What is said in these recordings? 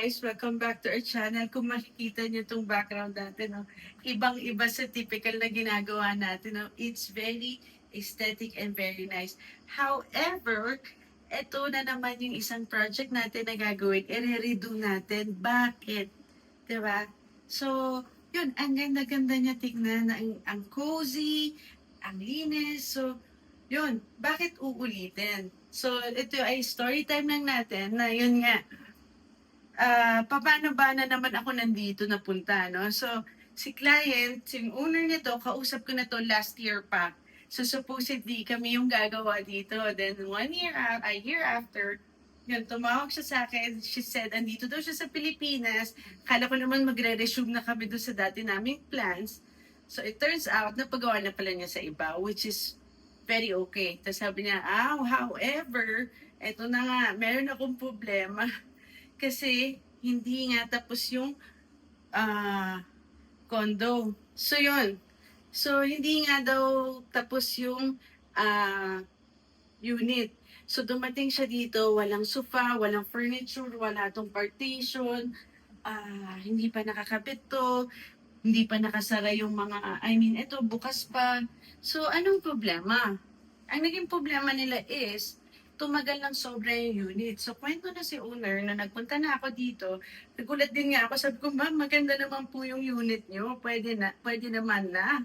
guys, welcome back to our channel. Kung makikita niyo itong background natin, no? Ibang-iba sa typical na ginagawa natin. No? It's very aesthetic and very nice. However, ito na naman yung isang project natin na gagawin. I-redo natin. Bakit? Diba? So, yun, ang ganda-ganda niya tignan. Ang cozy, ang linis. So, yun, bakit uulitin? So, ito ay story time lang natin na yun nga, paano ba na naman ako nandito napunta, no? So, si client, yung owner nito, kausap ko na to last year pa. So, supposedly, kami yung gagawa dito. Then, a year after, yun, tumawag siya sa akin. She said, andito daw siya sa Pilipinas. Kala ko naman magre-resume na kami doon sa dati naming plans. So, it turns out, napagawa na pala niya sa iba, which is very okay. Tapos sabi niya, however, eto na nga, meron akong problema. Kasi hindi nga tapos yung ah, condo. So yun. So hindi nga daw tapos yung unit. So dumating siya dito, walang sofa, walang furniture, wala tong partition, hindi pa nakakabit to, hindi pa nakasara yung mga, ito bukas pa. So anong problema? Ang naging problema nila is, tumagal ng sobra yung unit. So, kwento na si owner na nagpunta na ako dito. Nagulat din nga ako. Sabi ko, ma'am, maganda naman po yung unit nyo. Pwede naman na.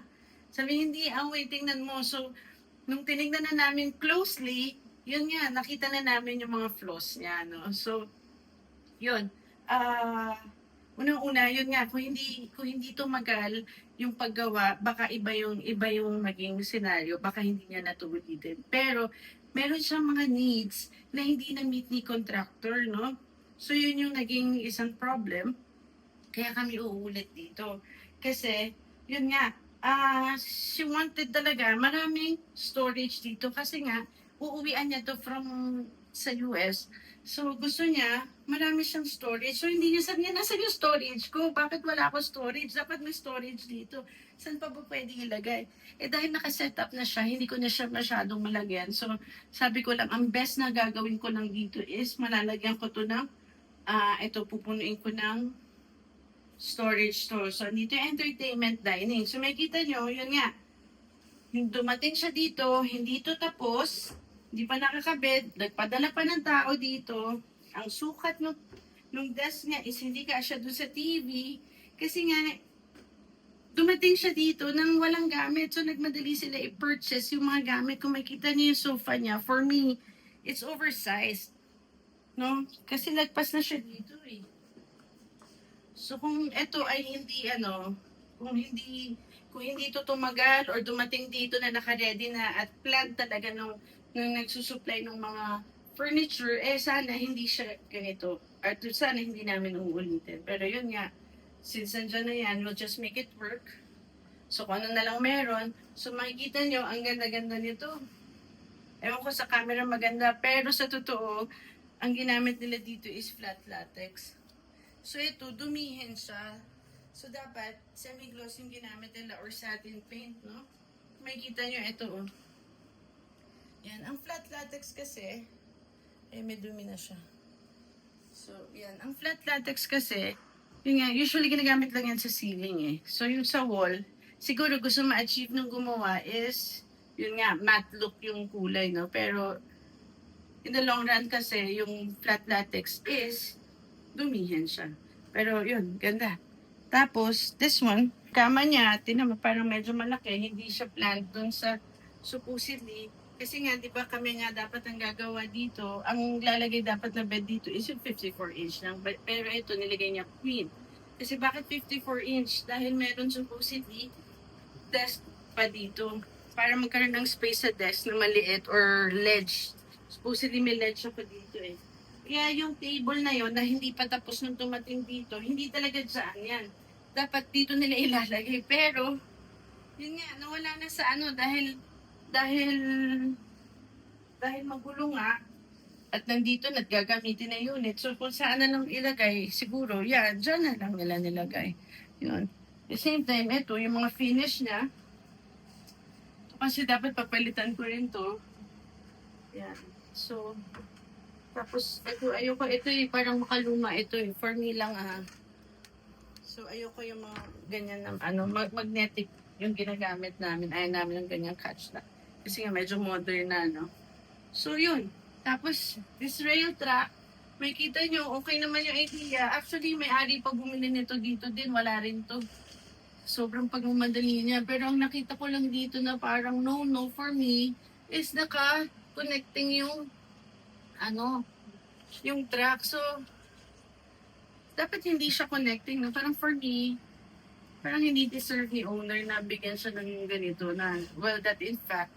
Sabi, hindi, wait, tingnan mo. So, nung tinignan na namin closely, yun nga, nakita na namin yung mga flaws niya, no? So, yun. Unang-una, yun nga, kung hindi tumagal yung paggawa, baka iba yung maging senaryo, baka hindi niya natulitin. Pero meron siyang mga needs na hindi na-meet ni contractor, no? So yun yung naging isang problem. Kaya kami uulit dito. Kasi, yun nga, she wanted talaga maraming storage dito kasi nga, uuwian niya to from sa US. So, gusto niya, marami siyang storage. So, hindi niya sabi niya, nasa yung storage ko? Bakit wala ako storage? Dapat may storage dito. Saan pa ba pwedeng ilagay? Dahil nakaset up na siya, hindi ko na siya masyadong malagyan. So, sabi ko lang, ang best na gagawin ko lang dito is, malalagyan ko to ng, ito, pupunuin ko ng storage store. So, dito yung entertainment dining. So, makikita nyo, yun nga, yung dumating siya dito, hindi to tapos, hindi pa nakakabit, nagpadala pa ng tao dito. Ang sukat nung desk niya is hindi kasya doon sa TV. Kasi nga, dumating siya dito nang walang gamit. So, nagmadali sila i-purchase yung mga gamit. Kung makita niyo yung sofa niya, for me, it's oversized. No? Kasi lagpas na siya dito eh. So, kung ito ay hindi kung hindi ito tumagal or dumating dito na naka-ready na at planned talaga nung nagsusupply ng mga furniture, sana hindi siya ganito. At sana hindi namin uulitin. Pero yun nga, since nandiyan na yan, we'll just make it work. So kung ano na lang meron, so makikita nyo, ang ganda-ganda nito. Ewan ko sa camera maganda, pero sa totoo, ang ginamit nila dito is flat latex. So ito, dumihin siya. So dapat, semi-gloss yung ginamit nila or satin paint, no? Makikita nyo, ito oh. Yan, ang flat latex kasi, may dumi na siya. So, yan. Ang flat latex kasi, yun nga, usually ginagamit lang yan sa ceiling eh. So, yung sa wall, siguro gusto ma-achieve nung gumawa is, yun nga, matte look yung kulay, no? Pero, in the long run kasi, yung flat latex is, dumihan siya. Pero, yun, ganda. Tapos, this one, kama niya, tinan mo, parang medyo malaki, hindi siya planned dun sa, supposedly, kasi nga, di ba kami nga dapat ang gagawa dito, ang lalagay dapat na bed dito is yung 54-inch lang. Pero ito, nilagay niya queen. Kasi bakit 54-inch? Dahil meron supposedly desk pa dito. Para magkaroon ng space sa desk na maliit or ledge. Supposedly may ledge siya pa dito eh. Kaya yung table na yon na hindi pa tapos nung tumating dito, hindi talaga dyan yan. Dapat dito nila ilalagay. Pero, yun nga, nawala na sa dahil magulo nga at nandito naggagamitin na unit. So kung saan na lang ilagay, siguro, dyan na lang nila nilagay. Yun. At the same time, ito, yung mga finish niya, kasi dapat papalitan ko rin to. Yan. So, Tapos, ito, ayoko, ito parang makaluma ito for me lang So, ayoko yung mga ganyan na, magnetic yung ginagamit namin. Ayaw namin yung ganyang catch na. Kasi nga, medyo modern na, no? So, yun. Tapos, this rail track, may kita nyo, okay naman yung idea. Actually, may-ari pa bumili nito dito din. Wala rin to. Sobrang pagmamadali niya. Pero ang nakita ko lang dito na parang no for me is naka-connecting yung, yung track. So, dapat hindi siya connecting. No? Parang for me, parang hindi deserve ni owner na bigyan siya ng ganito na, well, that in fact,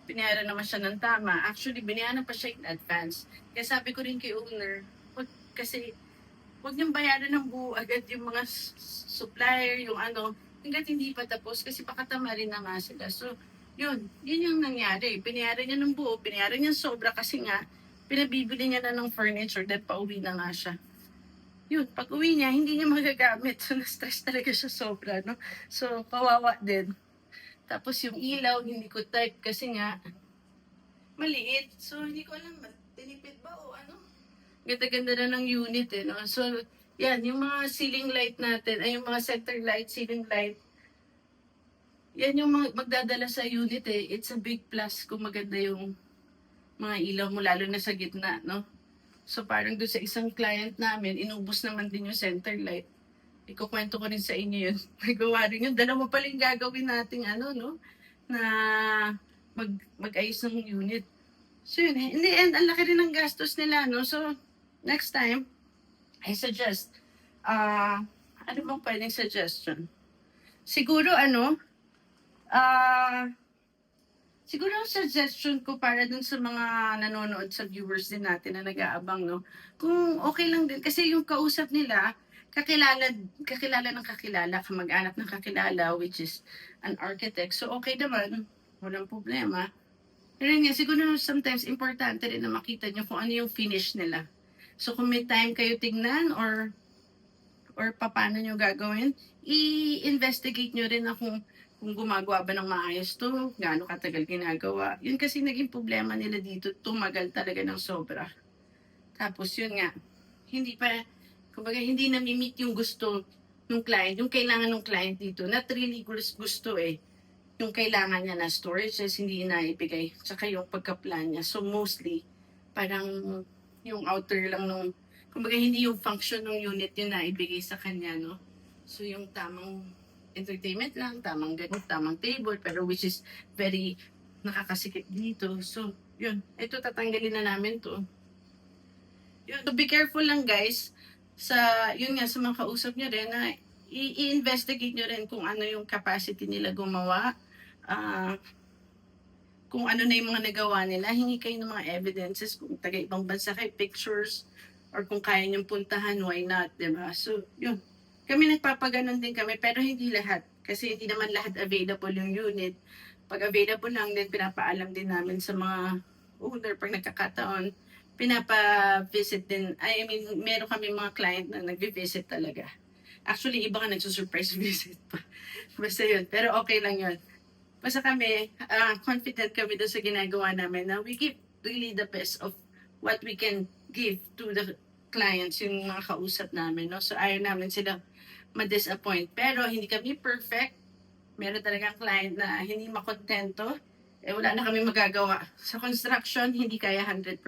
binayaran naman siya ng tama. Actually, binayaran pa siya in advance. Kaya sabi ko rin kay owner, kasi huwag niyong bayaran ng buo agad yung mga supplier, yung hanggat hindi pa tapos kasi pakatama rin na nga sila. So, yun yung nangyari. Binayaran niya ng buo, binayaran niya sobra kasi nga, pinabibili niya na ng furniture dahil pauwi na nga siya. Yun, pag uwi niya, hindi niya magagamit. So, na-stress talaga siya sobra, no? So, kawawa din. Tapos yung ilaw, hindi ko type kasi nga, maliit. So, hindi ko alam, tinipid ba o ano? Ganda-ganda na ng unit no? So, yan, yung mga ceiling light natin, ay yung mga center light, ceiling light, yan yung magdadala sa unit It's a big plus kung maganda yung mga ilaw mo, lalo na sa gitna, no? So, parang doon sa isang client namin, inubos naman din yung center light. Ikukwento ko rin sa inyo yun. Nagawa rin yun. Dalawa pala yung gagawin nating no? Na mag-ayos ng unit. So yun, in the end, ang laki rin ng gastos nila, no? So, next time, I suggest, ano bang pwedeng suggestion? Siguro, siguro ang suggestion ko para dun sa mga nanonood sa viewers din natin na nag-aabang, no? Kung okay lang din, kasi yung kausap nila, kakilala ng kakilala, kamag-anak ng kakilala, which is an architect. So, okay naman, walang problema. Pero nga, siguro sometimes importante rin na makita nyo kung ano yung finish nila. So, kung may time kayo tignan or paano nyo gagawin, i-investigate nyo rin na kung gumagawa ba ng maayos to, gaano katagal ginagawa. Yun kasi naging problema nila dito, tumagal talaga ng sobra. Tapos yun nga, kumbaga hindi na-meet yung gusto ng client, yung kailangan ng client dito. Not really gusto yung kailangan niya na storage hindi na ibigay. Tsaka yung pagka-plan niya. So mostly, parang yung outer lang kumbaga hindi yung function ng unit yun na ibigay sa kanya, no? So yung tamang entertainment lang, tamang ganun, tamang table, pero which is very nakakasikip dito. So, yun. Ito, tatanggalin na namin to. Yun. So, be careful lang guys yun nga, sa mga kausap nyo rin na i-investigate nyo rin kung ano yung capacity nila gumawa. Kung ano na yung mga nagawa nila, hingi kayo ng mga evidences, kung taga-ibang bansa kayo, pictures, or kung kaya niyong puntahan, why not, diba? So, yun. Kami nagpapaganon din kami, pero hindi lahat. Kasi hindi naman lahat available yung unit. Pag available lang din, pinapaalam din namin sa mga owner pag nagkakataon. Pinapa-visit din. I mean, meron kami mga client na nag-visit talaga. Actually, iba nga nagsusurprise visit pa. Basta yun. Pero okay lang yun. Basta kami, confident kami doon sa ginagawa namin na we give really the best of what we can give to the clients, yung mga kausap namin. No? So, ayaw namin sila ma-disappoint. Pero, hindi kami perfect. Meron talagang client na hindi makontento. Wala na kami magagawa. Sa construction, hindi kaya 100%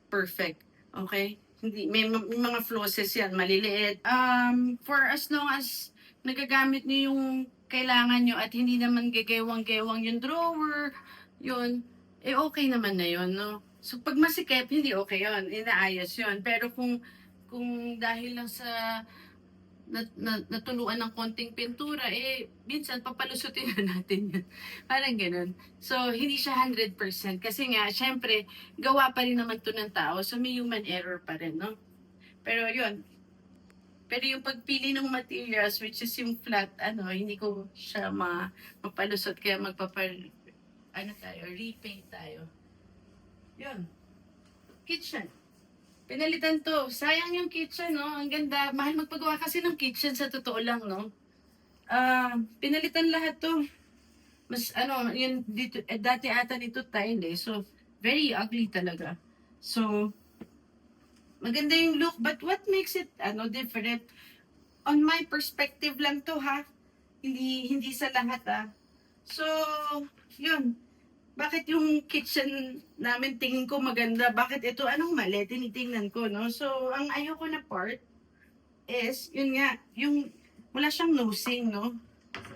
perfect. Okay? Hindi, may mga flosses yan, maliliit. For as long as nagagamit niyo yung kailangan nyo at hindi naman gegewang-gewang yung drawer, yun, okay naman na yun, no? So, pag masikip, hindi okay yun. Inaayos yun. Pero kung dahil lang sa natuluan ng konting pintura, minsan papalusutin na natin yun. Parang ganun. So, hindi siya 100%. Kasi nga, syempre, gawa pa rin naman to ng tao. So, may human error pa rin, no? Pero yun. Pero yung pagpili ng materials, which is yung flat, hindi ko siya mapalusot. Kaya repaint tayo. Yun. Kitchen. Pinalitan to. Sayang yung kitchen, no? Ang ganda. Mahal magpagawa kasi ng kitchen sa totoo lang, no? Pinalitan lahat to. Mas, yun, dito, dati ata nito tile, So, very ugly talaga. So, maganda yung look, but what makes it different? On my perspective lang to ha. Hindi sa lahat ah. So, yun. Bakit yung kitchen namin tingin ko maganda? Bakit ito? Anong mali? Tinitingnan ko, no? So, ang ayoko na part is, yun nga, yung wala siyang nosing, no?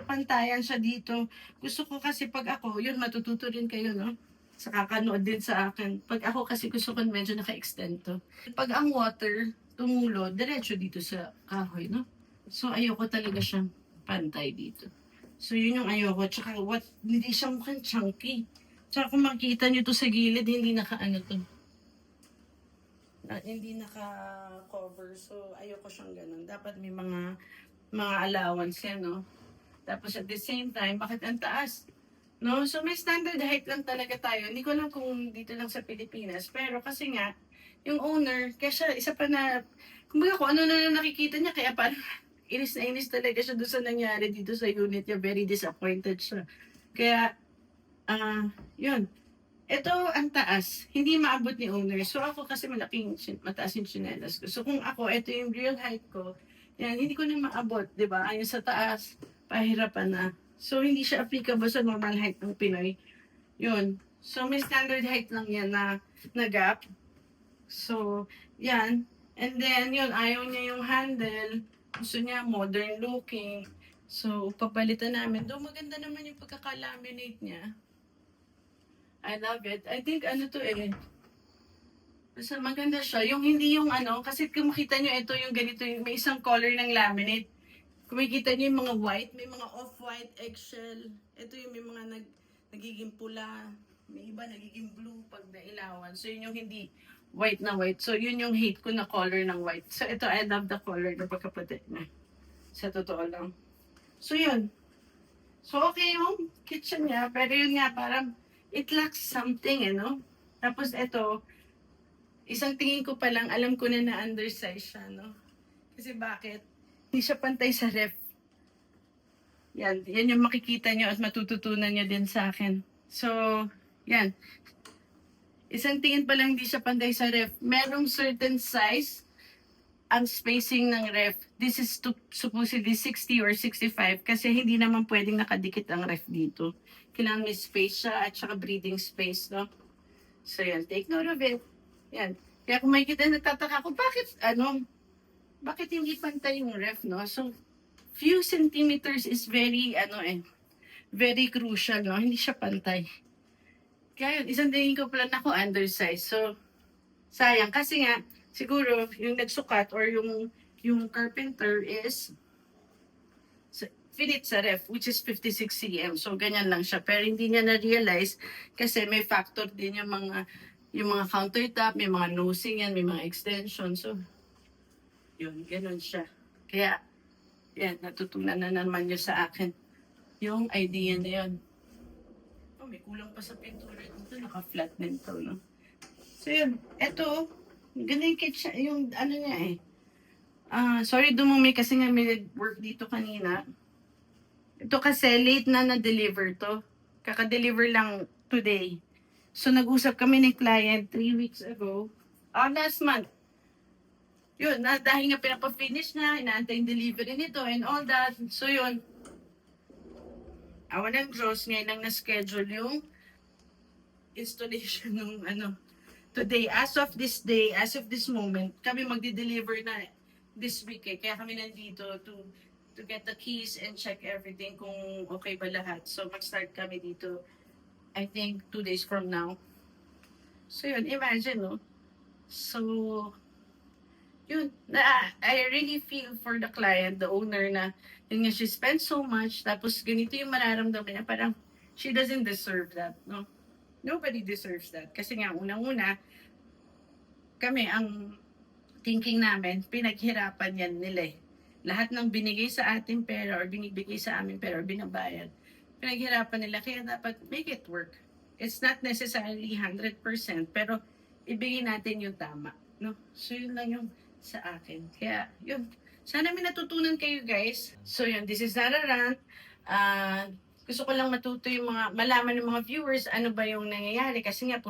Pantayan siya dito. Gusto ko kasi pag ako, yun, matututo rin kayo, no? Sa kakanood din sa akin. Pag ako kasi gusto ko medyo naka-extend to. Pag ang water tumulo, diretso dito sa kahoy, no? So, ayoko talaga siyang pantay dito. So, yun yung ayoko. Tsaka, hindi siya mukhang chunky. Tsaka kung makita nyo to sa gilid, hindi to. Hindi naka-cover. So, ayoko siyang ganun. Dapat may mga allowance yan, no? Tapos at the same time, bakit ang taas? No? So, may standard height lang talaga tayo. Hindi ko alam kung dito lang sa Pilipinas. Pero kasi nga, yung owner, kaya siya, isa pa na, kumbaga kung ano na nakikita niya, kaya parang inis na inis talaga siya doon sa nangyari dito sa unit niya. Very disappointed siya. Kaya, yun. Ito ang taas. Hindi maabot ni owner. So ako kasi mataas yung chinelas ko. So kung ako, ito yung real height ko, yan, hindi ko na maabot, di ba? Ayun sa taas, pahirapan na. So hindi siya applicable sa normal height ng Pinoy. Yun. So may standard height lang yan na gap. So, yan. And then, yun, ayaw niya yung handle. Gusto niya modern looking. So, papalitan namin. Though maganda naman yung pagkakalaminate niya. I love it. I think basta maganda siya. Yung hindi yung kasi kung makita nyo ito yung ganito, yung may isang color ng laminate. Kung makikita nyo yung mga white, may mga off-white, eggshell. Ito yung may mga nagiging pula. May iba nagiging blue pag nailawan. So yun yung hindi white na white. So yun yung hate ko na color ng white. So ito, I love the color na pagkaputi na. Sa totoo lang. So yun. So okay yung kitchen niya. Pero yun nga, parang it lacks something, no? Tapos ito, isang tingin ko pa lang, alam ko na na-undersize siya, no? Kasi bakit? Hindi siya pantay sa ref. Yan yung makikita nyo at matututunan nyo din sa akin. So, yan. Isang tingin pa lang hindi siya pantay sa ref. Merong certain size ang spacing ng ref. This is supposedly 60 or 65 kasi hindi naman pwedeng nakadikit ang ref dito. Kailangan may space siya at saka breathing space, no? So yan, take note of it. Yan. Kaya kung makikita, nagtataka ko, bakit hindi pantay yung ref, no? So, few centimeters is very crucial, no? Hindi siya pantay. Kaya yun, isang tingin ko pala ako undersize. So, sayang. Kasi nga, siguro, yung nagsukat or yung carpenter is fit sa ref, which is 56 cm. So, ganyan lang siya. Pero hindi niya na-realize kasi may factor din yung mga countertop, may mga nosing yan, may mga extension. So, yun, ganun siya. Kaya, yan, natutunan na naman niyo sa akin yung idea na yun. Oh, may kulang pa sa pintura dito. Naka-flat din to, no? So, yun. Eto, ganda yung kitchen, yung niya eh. Sorry dumumi kasi nga may work dito kanina. Ito kasi late na-deliver to. Kaka-deliver lang today. So nag-usap kami ni client 3 weeks ago. Last month. Yun, dahil nga pinapa-finish na, inaantay yung delivery nito and all that. So yun, awan ng Diyos, ngayon lang na-schedule yung installation ng today. As of this day, as of this moment, kami magdi-deliver na this week eh. Kaya kami nandito to get the keys and check everything kung okay ba lahat. So mag-start kami dito, I think 2 days from now. So yun, imagine, no? So, yun, I really feel for the client, the owner na, yun nga, she spent so much, tapos ganito yung mararamdaman niya, parang she doesn't deserve that, no? Nobody deserves that. Kasi nga, unang-una, kami, ang thinking namin, pinaghirapan yan nila eh. Lahat ng binigay sa ating pera or binibigay sa amin pera or binabayad, pinaghirapan nila. Kaya dapat make it work. It's not necessarily 100%, pero ibigay natin yung tama. No? So yun lang yung sa akin. Kaya yun. Sana may natutunan kayo guys. So yun, this is not a rant. gusto ko lang matuto yung malaman ng mga viewers ano ba yung nangyayari. Kasi nga,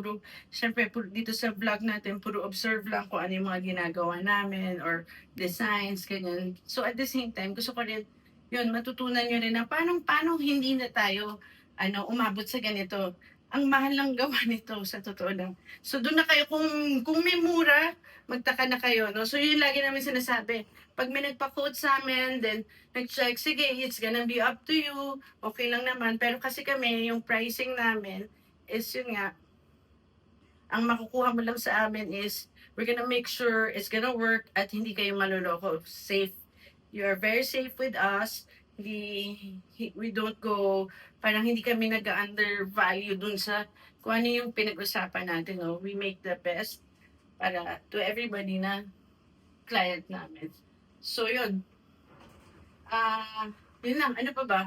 syempre, dito sa vlog natin, puro observe lang kung ano yung mga ginagawa namin or designs, ganyan. So, at the same time, gusto ko rin, yun, matutunan nyo rin na paano hindi na tayo, umabot sa ganito. Ang mahal lang gawa nito, sa totoo lang. So, doon na kayo, kung may mura, magtaka na kayo, no? So, yun lagi namin sinasabi. Pag may nagpa-quote sa amin, then, nag-check, sige, it's gonna be up to you, okay lang naman. Pero kasi kami, yung pricing namin is yun nga, ang makukuha mo lang sa amin is, we're gonna make sure it's gonna work at hindi kayo maluloko. Safe. You are very safe with us. We don't go, parang hindi kami nag-undervalue dun sa kung ano yung pinag-usapan natin. No? We make the best para to everybody na client namin. So, yun. Yun lang. Ano pa ba?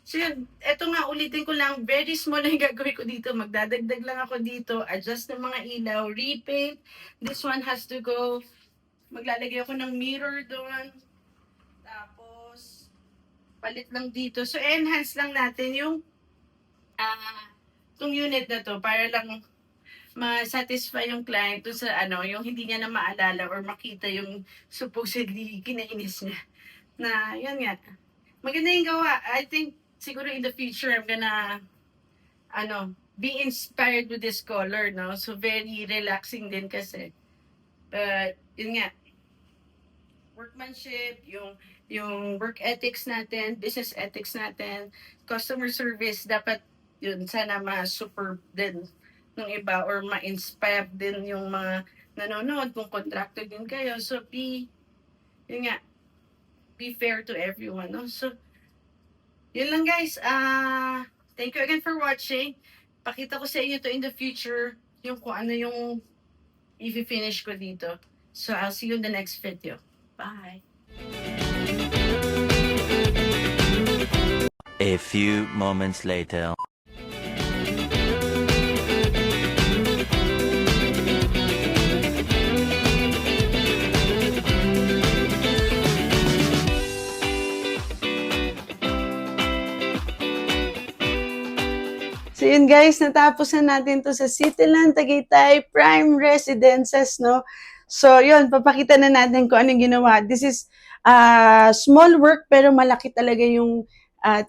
So yun, eto nga, ulitin ko lang, very small lang yung gagawin ko dito. Magdadagdag lang ako dito, adjust ng mga ilaw, repaint. This one has to go. Maglalagay ako ng mirror doon. Tapos, palit lang dito. So, enhance lang natin yung itong unit na to para lang ma-satisfy yung client to sa yung hindi niya na maalala or makita yung supposedly kinainis niya. Na, yun nga. Maganda yung gawa. I think, siguro in the future, I'm gonna, be inspired with this color, no? So, very relaxing din kasi. But, yun nga, workmanship, yung work ethics natin, business ethics natin, customer service, dapat yun, sana ma-superb din ng iba or ma-inspire din yung mga nanonood kung contractor din kayo. So, yun nga, be fair to everyone, no? So, yun lang guys. Thank you again for watching. Pakita ko sa inyo to in the future, yung kung ano yung i-finish ko dito. So, I'll see you in the next video. Bye! A few moments later. So yun guys, natapos na natin to sa Cityland Tagaytay Prime Residences, no? So yun, papakita na natin kung anong ginawa. This is small work pero malaki talaga yung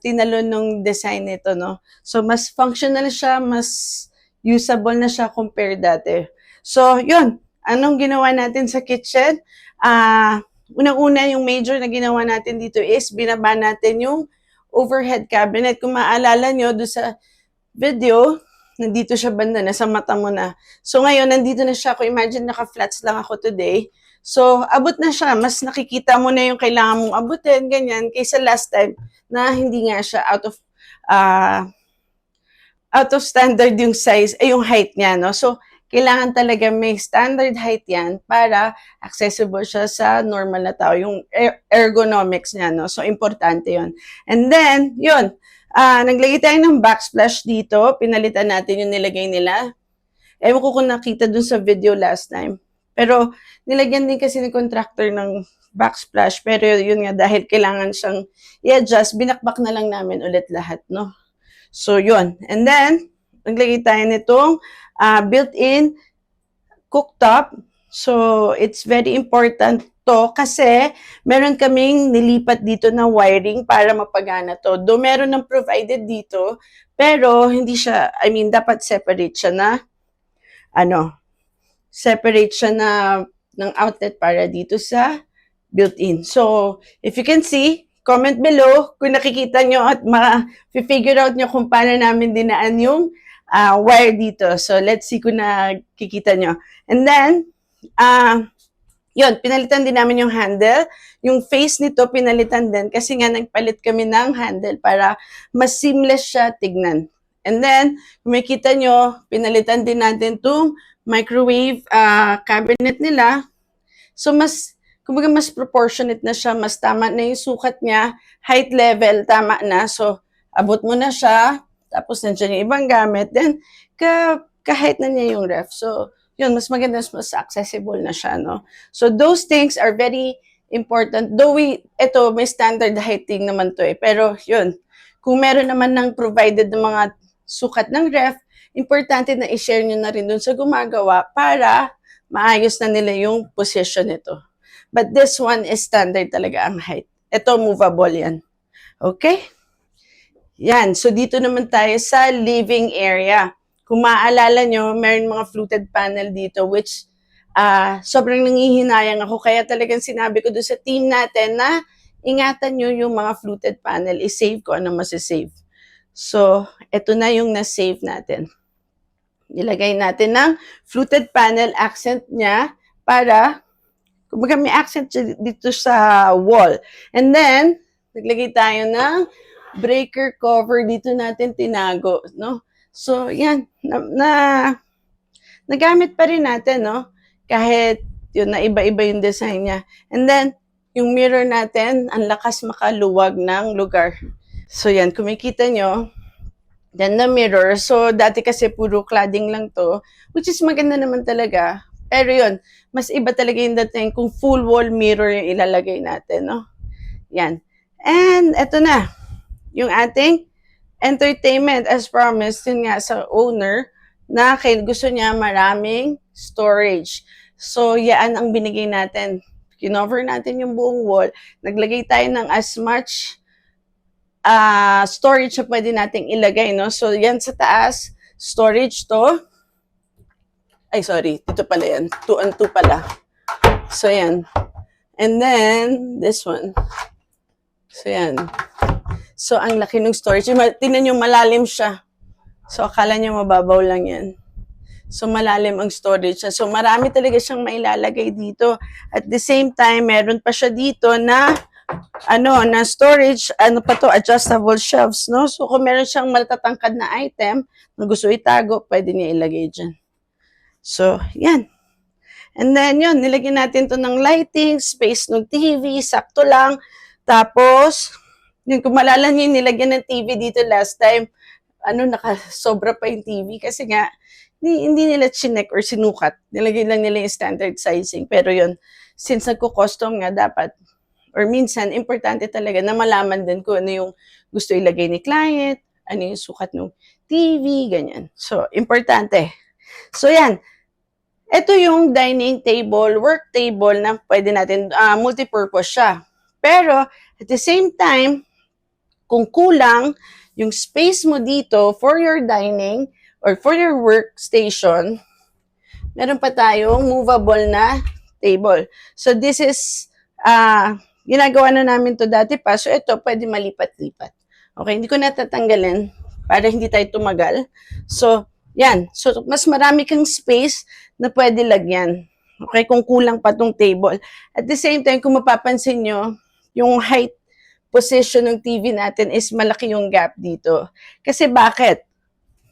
tinalon ng design nito, no? So mas functional siya, mas usable na siya compared dati. So yun, anong ginawa natin sa kitchen? Unang-una yung major na ginawa natin dito is binaba natin yung overhead cabinet. Kung maalala nyo, doon sa video, nandito siya banda, nasa mata mo na. So ngayon, nandito na siya. Kung imagine, naka-flats lang ako today. So, abot na siya. Mas nakikita mo na yung kailangan mong abutin, ganyan, kaysa last time na hindi nga siya out of standard yung size, yung height niya, no? So, kailangan talaga may standard height yan para accessible siya sa normal na tao, yung ergonomics niya, no? So, importante yon. And then, yun, naglagay tayo ng backsplash dito. Pinalitan natin yung nilagay nila. Ewan ko kung nakita dun sa video last time. Pero, nilagyan din kasi ng contractor ng backsplash. Pero yun nga, dahil kailangan siyang i-adjust, binakbak na lang namin ulit lahat, no? So, yun. And then, naglagay tayo nitong built-in cooktop. So, it's very important to kasi meron kaming nilipat dito na wiring para mapagana to. Do meron ng provided dito, pero hindi siya, dapat separate siya na, ng outlet para dito sa built-in. So, if you can see, comment below kung nakikita nyo at ma-figure out nyo kung paano namin dinaan yung wire dito. So, let's see kung nakikita nyo. And then, yun, pinalitan din namin yung handle. Yung face nito, pinalitan din kasi nga nagpalit kami ng handle para mas seamless siya tignan. And then, kung makikita nyo, pinalitan din natin itong microwave cabinet nila. So, kumbaga mas proportionate na siya, mas tama na yung sukat niya, height level, tama na. So, abot mo na siya, tapos nandiyan yung ibang gamit, then, ka-height na niya yung ref. So, yun, mas maganda, mas accessible na siya, no? So, those things are very important. Though ito, may standard heighting naman to eh. Pero, yun, Kung meron naman ng provided ng mga sukat ng ref, importante na i-share nyo na rin dun sa gumagawa para maayos na nila yung position nito. But this one is standard talaga ang height. Ito, movable yan. Okay? Yan. So, dito naman tayo sa living area. Kung maaalala nyo, meron mga fluted panel dito which sobrang nangihinayang ako. Kaya talagang sinabi ko doon sa team natin na ingatan nyo yung mga fluted panel. I-save ko ano masisave. So, ito na yung na-save natin. Nilagay natin ng fluted panel accent niya para kumbaga may accent dito sa wall. And then, naglagay tayo ng breaker cover dito natin tinago, no? So, yan. Nagamit pa rin natin, no? Kahit yun, na iba-iba yung design niya. And then, yung mirror natin, ang lakas makaluwag ng lugar. So, yan. Kumikita nyo, then the mirror. So, dati kasi puro cladding lang to, which is maganda naman talaga. Pero yun, mas iba talaga yung dating kung full wall mirror yung ilalagay natin, no? Yan. And, eto na. Yung ating entertainment as promised, yun nga sa owner, na gusto niya maraming storage. So, yan ang binigay natin. Kinover natin yung buong wall. Naglagay tayo ng as much storage na pwede nating ilagay, no? So, yan sa taas, storage to. Ay, sorry. Dito pala yan. 2 and 2 pala. So, yan. And then, this one. So, yan. So, ang laki ng storage. Tingnan nyo, malalim siya. So, akala nyo mababaw lang yan. So, malalim ang storage. So, marami talaga siyang mailalagay dito. At the same time, meron pa siya dito na na storage, adjustable shelves, no? So, kung meron siyang matatangkad na item na gusto itago, pwede niya ilagay dyan. So, yan. And then, yun, nilagyan natin to ng lighting, space ng TV, sakto lang. Tapos, yun, kung malala niyo, nilagyan ng TV dito last time, nakasobra pa yung TV kasi nga, hindi nila chinek or sinukat. Nilagay lang nila yung standard sizing. Pero yun, since nagko-custom nga, dapat or minsan, importante talaga na malaman din kung ano yung gusto ilagay ni client, ano yung sukat ng TV, ganyan. So, importante. So, yan. Ito yung dining table, work table na pwede natin, multi-purpose siya. Pero, at the same time, kung kulang yung space mo dito for your dining or for your workstation, meron pa tayong movable na table. So, this is, ginagawa na namin to dati pa. So, ito, pwede malipat-lipat. Okay, hindi ko natatanggalin para hindi tayo tumagal. So, yan. So, mas marami kang space na pwede lagyan. Okay, kung kulang pa tong table. At the same time, kung mapapansin nyo, yung height position ng TV natin is malaki yung gap dito. Kasi bakit?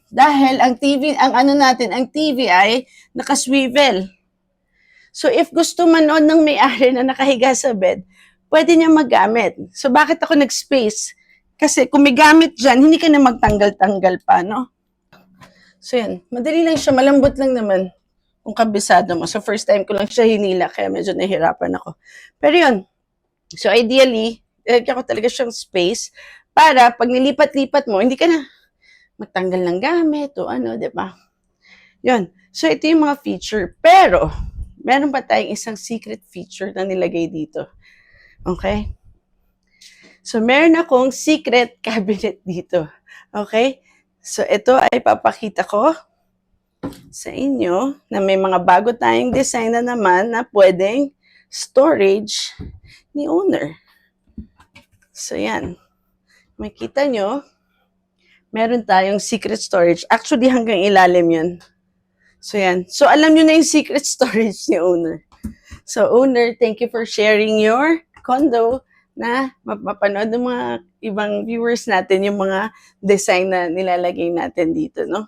Dahil ang TV, ang TV ay nakaswivel. So, if gusto manood ng may-ari na nakahiga sa bed, pwede niya maggamit. So, bakit ako nag-space? Kasi kung may gamit dyan, hindi ka na magtanggal-tanggal pa, no? So, yan. Madali lang siya. Malambot lang naman kung kabisado mo. So, first time ko lang siya hinila, kaya medyo nahihirapan ako. Pero yun. So, ideally, ilagyan ko talaga siyang space para pag nilipat-lipat mo, hindi ka na magtanggal ng gamit o di ba? Yun. So, ito yung mga feature. Pero, meron pa tayong isang secret feature na nilagay dito. Okay? So, meron akong secret cabinet dito. Okay? So, ito ay papakita ko sa inyo na may mga bago tayong design na naman na pwedeng storage ni owner. So, yan. Makita nyo, meron tayong secret storage. Actually, hanggang ilalim yun. So, yan. So, alam nyo na yung secret storage ni owner. So, owner, thank you for sharing your condo na mapapanood ng mga ibang viewers natin yung mga design na nilalagay natin dito, no?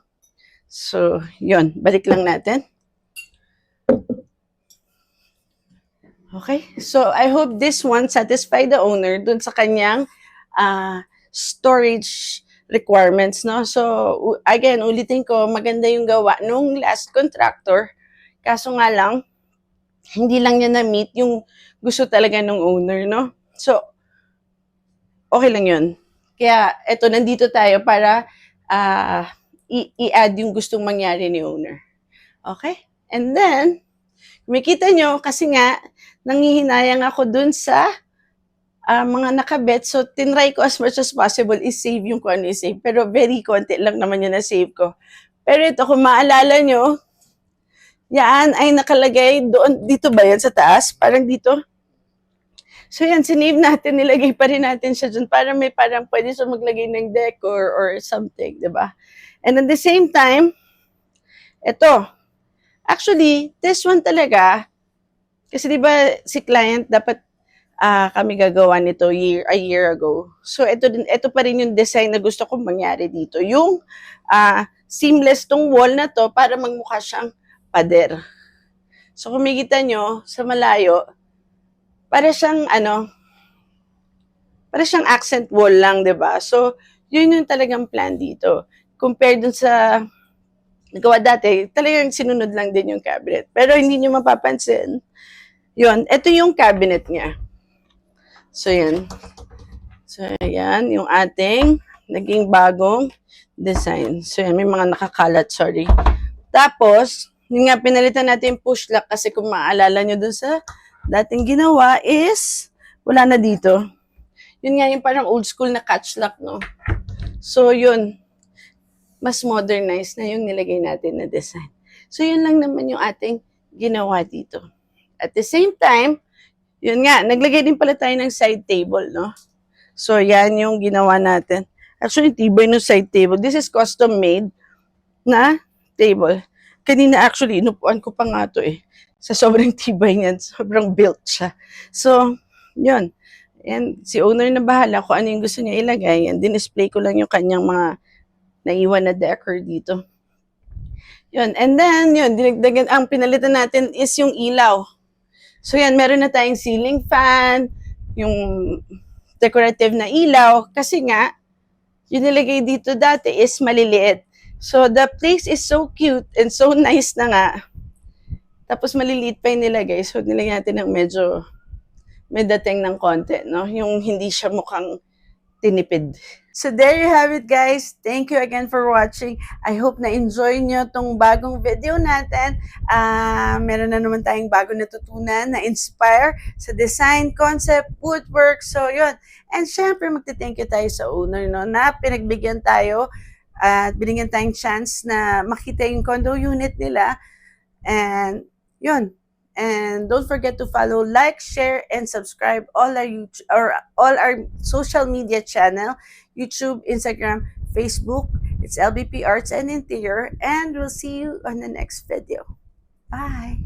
So, yun. Balik lang natin. Okay. So, I hope this one satisfy the owner dun sa kanyang storage requirements, no? So, again, ulitin ko, maganda yung gawa nung last contractor. Kaso nga lang, hindi lang niya na-meet yung gusto talaga ng owner, no? So, okay lang yun. Kaya, eto, nandito tayo para i-add yung gustong mangyari ni owner. Okay? And then, kumikita nyo, kasi nga, nanghihinayang ako dun sa mga nakabet. So, tinry ko as much as possible is-save yung kung ano i-save. Pero very konti lang naman yun na-save ko. Pero ito, kung maalala nyo, yan ay nakalagay doon. Dito ba yan sa taas? Parang dito. So yan, sinave natin, nilagay pa rin natin siya dun para may parang pwede siya maglagay ng decor or something, di ba? And at the same time, ito, actually, this one talaga, kasi di ba si client dapat kami gagawa nito a year ago. So ito pa rin yung design na gusto kong mangyari dito. Yung seamless tong wall na to para magmukha siyang pader. So kumikita nyo sa malayo, para siyang para siyang accent wall lang, 'di ba? So, yun yung talagang plan dito. Compared dun sa nagawa dati, talagang sinunod lang din yung cabinet. Pero hindi niyo mapapansin. Yun, ito yung cabinet niya. So, yan. So, yan, yung ating naging bagong design. So, yan, may mga nakakalat, sorry. Tapos, yun nga, pinalitan natin yung push lock kasi kung maaalala nyo dun sa dating ginawa is, wala na dito. Yun nga yung parang old school na catch lock, no? So, yun. Mas modernized na yung nilagay natin na design. So, yun lang naman yung ating ginawa dito. At the same time, yun nga, naglagay din pala tayo ng side table, no? So, yan yung ginawa natin. Actually, tibay ng side table. This is custom made na table. Kanina actually, inupuan ko pa nga to eh. Sa sobrang tibay niyan, sobrang built siya. So, yun. And si owner na bahala kung ano yung gusto niya ilagay. And din-display ko lang yung kanyang mga naiwan na decor dito. Yun. And then, yun, dinagdagan, ang pinalitan natin is yung ilaw. So, yan, meron na tayong ceiling fan, yung decorative na ilaw. Kasi nga, yung nilagay dito dati is maliliit. So, the place is so cute and so nice na nga. Tapos maliliit pa yung nilagay. So, nilagyan natin ng medyo may dating ng konti, no? Yung hindi siya mukhang tinipid. So, there you have it, guys. Thank you again for watching. I hope na-enjoy nyo tong bagong video natin. Meron na naman tayong bago natutunan, na-inspire sa design, concept, woodwork. So, yun. And syempre, magte-thank you tayo sa owner, no? Na pinagbigyan tayo at binigyan tayong chance na makita yung condo unit nila. And, yun. And don't forget to follow, like, share, and subscribe all our social media channel, YouTube, Instagram, Facebook. It's LBP Arts and Interior. And we'll see you on the next video. Bye!